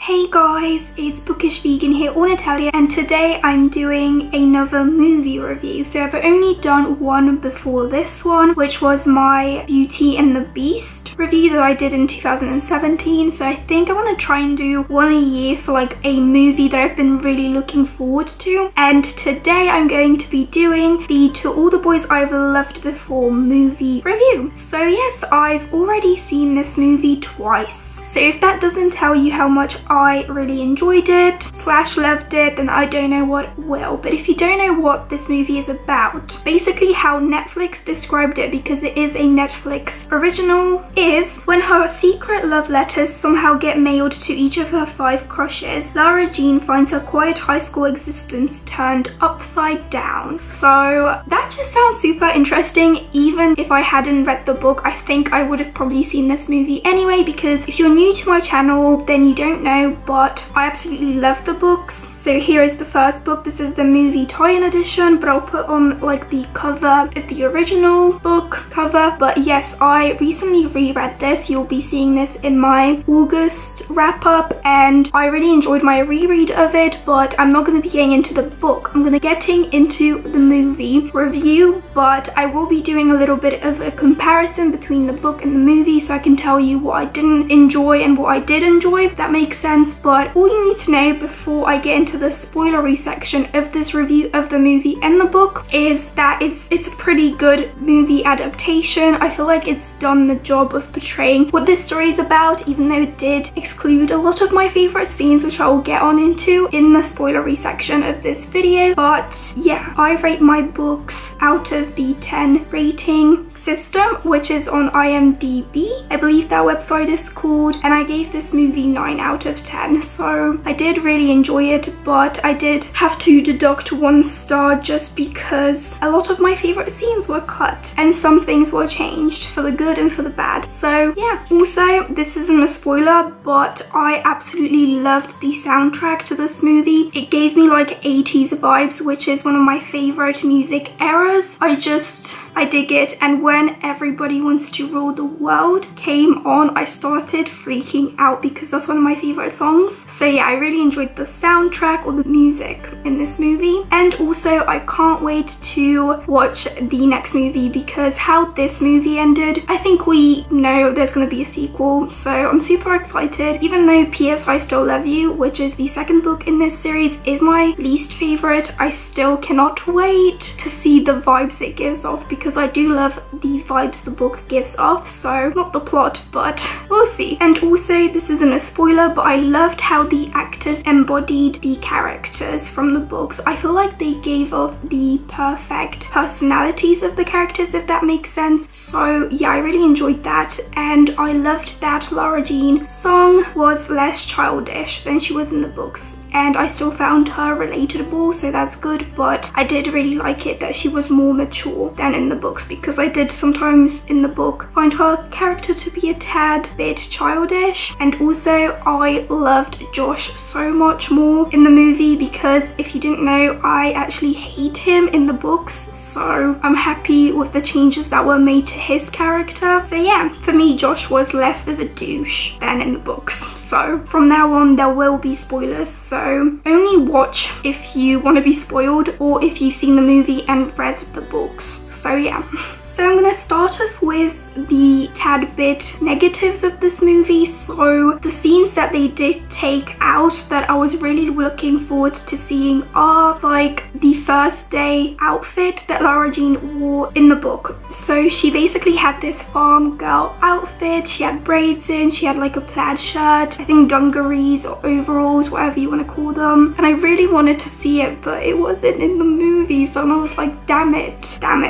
Hey guys, it's Bookish Vegan here, or Natalia, and today I'm doing another movie review. So I've only done one before this one, which was my Beauty and the Beast review that I did in 2017. So I think I want to try and do one a year for like a movie that I've been really looking forward to. And today I'm going to be doing the To All the Boys I've Loved Before movie review. So yes, I've already seen this movie twice. So if that doesn't tell you how much I really enjoyed it / loved it, then I don't know what will. But if you don't know what this movie is about, basically how Netflix described it, because it is a Netflix original, is when her secret love letters somehow get mailed to each of her 5 crushes, Lara Jean finds her quiet high school existence turned upside down. So that just sounds super interesting. Even if I hadn't read the book, I think I would have probably seen this movie anyway, because if you're new to my channel, then you don't know, but I absolutely love the books. So here is the first book. This is the movie tie-in edition, but I'll put on like the cover of the original book cover. But yes, I recently reread this. You'll be seeing this in my August wrap-up, and I really enjoyed my reread of it, but I'm not going to be getting into the book. I'm going to getting into the movie review, but I will be doing a little bit of a comparison between the book and the movie, so I can tell you what I didn't enjoy and what I did enjoy, if that makes sense. But all you need to know before I get into the spoilery section of this review of the movie and the book is that it's a pretty good movie adaptation. I feel like it's done the job of portraying what this story is about, even though it did exclude a lot of my favorite scenes, which I will get on into in the spoilery section of this video. But yeah, I rate my books out of the 10 rating system, which is on IMDb, I believe that website is called, and I gave this movie 9 out of 10. So I did really enjoy it, but I did have to deduct 1 star just because a lot of my favorite scenes were cut and some things were changed for the good and for the bad. So yeah, also this isn't a spoiler, but I absolutely loved the soundtrack to this movie. It gave me like 80s vibes, which is one of my favorite music eras. I dig it. And when Everybody Wants to Rule the World came on, I started freaking out because that's one of my favorite songs. So yeah, I really enjoyed the soundtrack or the music in this movie. And also I can't wait to watch the next movie, because how this movie ended, I think we know there's going to be a sequel. So I'm super excited, even though P.S. I Still Love You, which is the second book in this series, is my least favorite. I still cannot wait to see the vibes it gives off, because I do love the vibes the book gives off. So not the plot, but we'll see. And also, this isn't a spoiler, but I loved how the actors embodied the characters from the books. I feel like they gave off the perfect personalities of the characters, if that makes sense. So yeah, I really enjoyed that, and I loved that Lara Jean's song was less childish than she was in the books, and I still found her relatable, so that's good. But I did really like it that she was more mature than in the books, because I did sometimes in the book find her character to be a tad bit childish. And also I loved Josh so much more in the movie, because if you didn't know, I actually hate him in the books, so I'm happy with the changes that were made to his character. So yeah, for me Josh was less of a douche than in the books. So from now on there will be spoilers, so only watch if you want to be spoiled or if you've seen the movie and read the books. So yeah. So I'm going to start off with the tad bit negatives of this movie. So the scenes that they did take out that I was really looking forward to seeing are like the first day outfit that Lara Jean wore in the book. So she basically had this farm girl outfit. She had braids in, she had like a plaid shirt, I think dungarees or overalls, whatever you want to call them. And I really wanted to see it, but it wasn't in the movie, so I was like, damn it.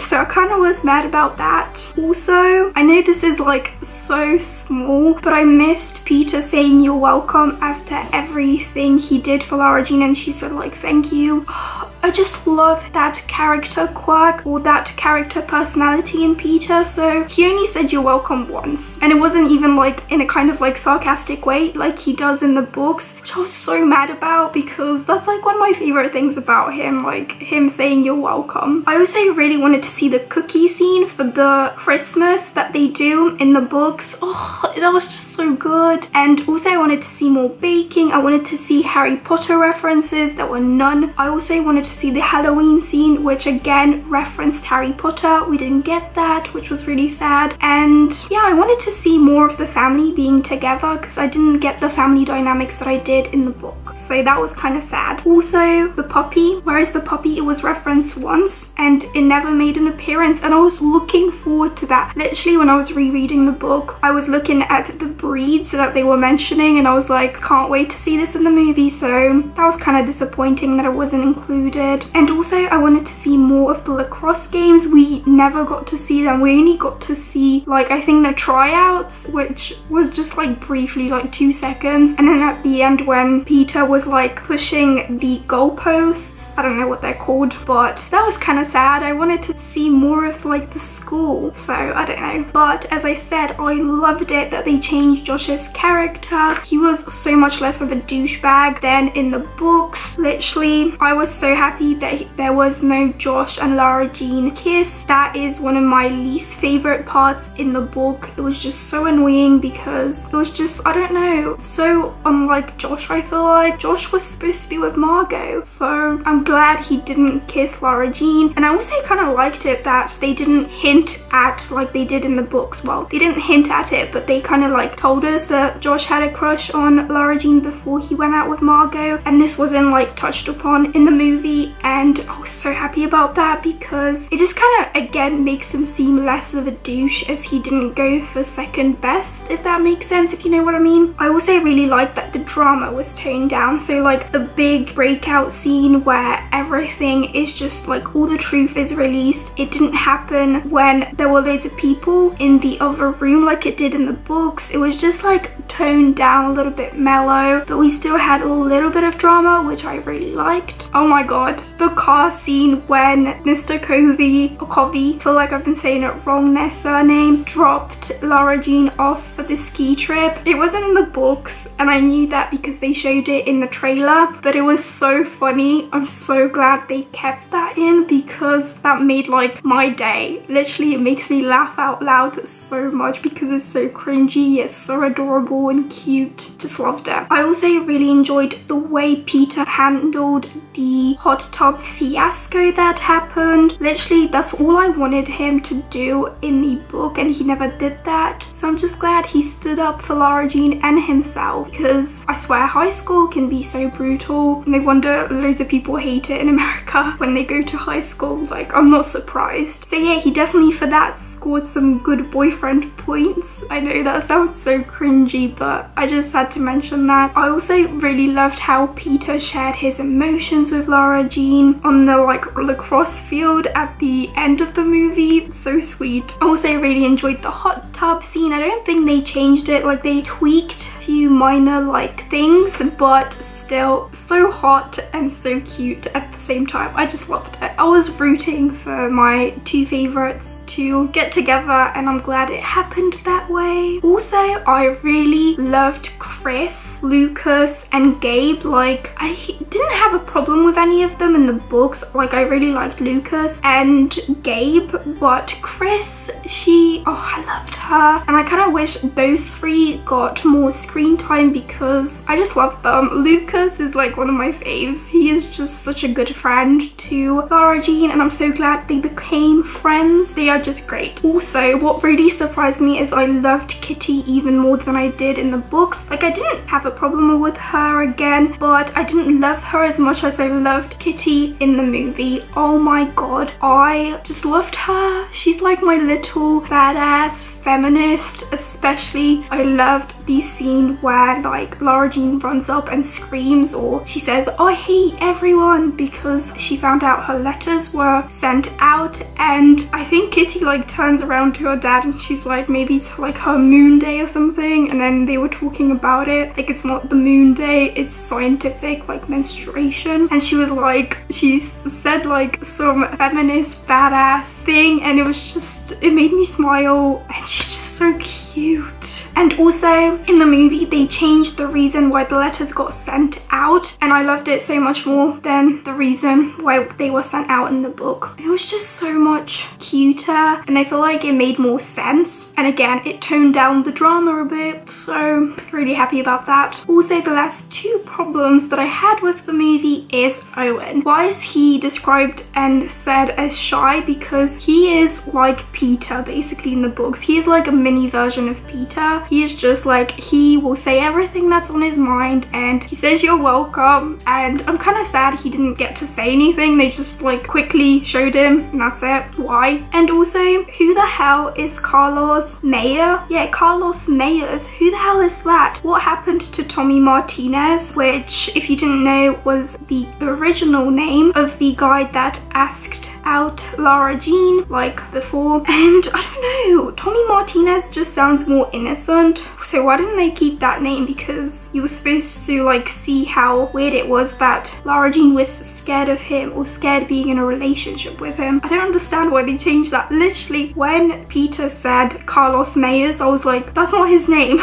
So I kind of was mad about that. Also, I know this is like so small, but I missed Peter saying you're welcome after everything he did for Lara Jean, and she said like thank you. I I just love that character quirk or that character personality in Peter. So he only said you're welcome once, and it wasn't even like in a kind of like sarcastic way like he does in the books, which I was so mad about because that's like one of my favorite things about him, like him saying you're welcome. I also really wanted to see the cookie scene for the Christmas that they do in the books. Oh, that was just so good. And also I wanted to see more baking. I wanted to see Harry Potter references. There were none. I also wanted to see the Halloween scene, which again referenced Harry Potter. We didn't get that, which was really sad. And yeah, I wanted to see more of the family being together because I didn't get the family dynamics that I did in the book. So that was kind of sad. Also, the puppy. Where is the puppy? It was referenced once and it never made an appearance, and I was looking forward to that. Literally, when I was rereading the book, I was looking at the breeds that they were mentioning and I was like, can't wait to see this in the movie. So that was kind of disappointing that it wasn't included. And also, I wanted to see more of the lacrosse games. We never got to see them. We only got to see like, I think the tryouts, which was just like briefly, like 2 seconds. And then at the end when Peter was like pushing the goalposts, I don't know what they're called, but that was kind of sad. I wanted to see more of like the school, so I don't know. But as I said, I loved it that they changed Josh's character. He was so much less of a douchebag than in the books. Literally, I was so happy that there was no Josh and Lara Jean kiss. That is one of my least favorite parts in the book. It was just so annoying because it was just, I don't know, so unlike Josh. I feel like Josh was supposed to be with Margot, so I'm glad he didn't kiss Lara Jean. And I also kind of liked it that they didn't hint at like they did in the books. Well, they didn't hint at it, but they kind of like told us that Josh had a crush on Lara Jean before he went out with Margot, and this wasn't like touched upon in the movie, and I was so happy about that because it just kind of again makes him seem less of a douche as he didn't go for second best, if that makes sense, if you know what I mean. I also really liked that the drama was toned down, so like the big breakout scene where everything is just like all the truth is released, it didn't happen when there were loads of people in the other room like it did in the books. It was just like toned down, a little bit mellow, but we still had a little bit of drama, which I really liked. Oh my god, the car scene when Mr. Covey, or Covey, I feel like I've been saying it wrong, their surname, dropped Lara Jean off for the ski trip. It wasn't in the books and I knew that because they showed it in the trailer, but it was so funny. I'm so glad they kept that in because that made like my day. Literally, it makes me laugh out loud so much because it's so cringy yet so adorable and cute. Just loved it. I also really enjoyed the way Peter handled the hot tub fiasco that happened. Literally, that's all I wanted him to do in the book and he never did that. So I'm just glad he stood up for Lara Jean and himself, because I swear high school can be so brutal. No wonder loads of people hate it in America when they go to high school. Like, I'm not surprised. So yeah, he definitely for that scored some good boyfriend points. I know that sounds so cringy, but I just had to mention that. I also really loved how Peter shared his emotions with Lara Jean on the like lacrosse field at the end of the movie. So sweet. I also really enjoyed the hot tub scene. I don't think they changed it, like they tweaked a few minor like things, but still so hot and so cute at the same time. I just loved it. I was rooting for my two favorites to get together and I'm glad it happened that way. Also, I really loved Chris, Lucas and Gabe. Like, I didn't have a problem with any of them in the books. Like, I really liked Lucas and Gabe, but Chris, I loved her, and I kind of wish those three got more screen time because I just love them. Lucas is like one of my faves. He is just such a good friend to Lara Jean and I'm so glad they became friends. They are just great. Also, what really surprised me is I loved Kitty even more than I did in the books. Like, I didn't have a problem with her again, but I didn't love her as much as I loved Kitty in the movie. Oh my god, I just loved her. She's like my little badass feminist. Especially I loved the scene where like Lara Jean runs up and screams, or she says I hate everyone, because she found out her letters were sent out, and I think Kitty Kitty like turns around to her dad and she's like, maybe it's like her moon day or something, and then they were talking about it like it's not the moon day, it's scientific like menstruation, and she was like, she said like some feminist badass thing, and it was just, it made me smile, and she's just so cute. And also in the movie they changed the reason why the letters got sent out, and I loved it so much more than the reason why they were sent out in the book. It was just so much cuter, and I feel like it made more sense, and again it toned down the drama a bit, so really happy about that. Also, the last two problems that I had with the movie is Owen. Why is he described and said as shy? Because he is like Peter basically in the books. He is like a mini version of Peter. He is just like, he will say everything that's on his mind and he says you're welcome, and I'm kind of sad he didn't get to say anything. They just like quickly showed him and that's it. Why? And also, who the hell is Carlos Mayer? Yeah, Carlos Mayers. Who the hell is that? What happened to Tommy Martinez, which if you didn't know was the original name of the guy that asked out Lara Jean like before. And I don't know, Tommy Martinez just sounds more innocent, so why didn't they keep that name? Because you were supposed to like see how weird it was that Lara Jean was scared of him or scared being in a relationship with him. I don't understand why they changed that. Literally when Peter said Carlos Mayers, I was like, that's not his name.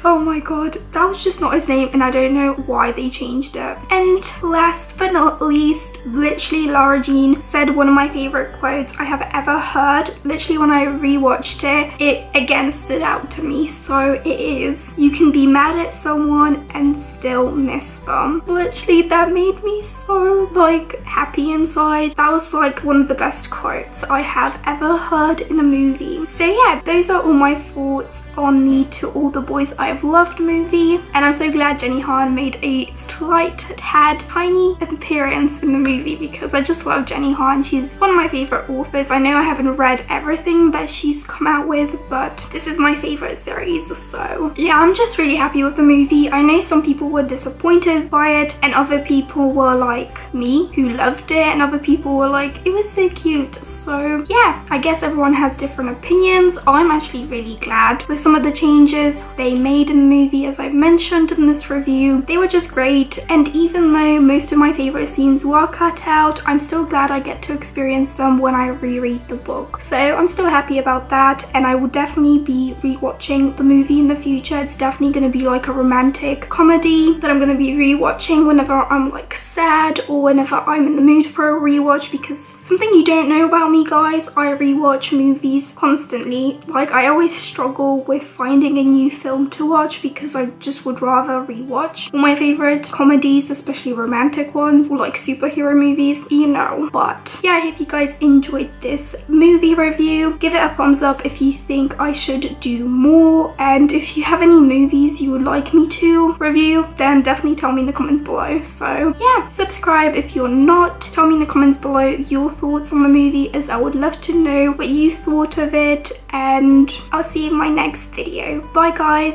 Oh my god, that was just not his name, and I don't know why they changed it. And last but not least, literally Lara Jean said one of my favorite quotes I have ever heard. Literally when I rewatched it, it again stood out to me. So it is, you can be mad at someone and still miss them. Literally that made me so like happy inside. That was like one of the best quotes I have ever heard in a movie. So yeah, those are all my thoughts on the To All the Boys I've Loved movie, and I'm so glad Jenny Han made a slight tad tiny appearance in the movie because I just love Jenny Han. She's one of my favorite authors. I know I haven't read everything that she's come out with, but this is my favorite series, so yeah, I'm just really happy with the movie. I know some people were disappointed by it, and other people were like me who loved it, and other people were like, it was so cute. So yeah, I guess everyone has different opinions. I'm actually really glad with some of the changes they made in the movie. As I've mentioned in this review, they were just great, and even though most of my favorite scenes were cut out, I'm still glad I get to experience them when I reread the book. So I'm still happy about that, and I will definitely be rewatching the movie in the future. It's definitely going to be like a romantic comedy that I'm going to be rewatching whenever I'm like sad or whenever I'm in the mood for a rewatch, because something you don't know about me, guys, I rewatch movies constantly. Like, I always struggle with finding a new film to watch because I just would rather rewatch all my favorite comedies, especially romantic ones or like superhero movies, you know. But yeah, I hope you guys enjoyed this movie review. Give it a thumbs up if you think I should do more, and if you have any movies you would like me to review, then definitely tell me in the comments below. So yeah, subscribe if you're not. Tell me in the comments below your thoughts on the movie, as I would love to know what you thought of it, and I'll see you in my next video. Bye guys.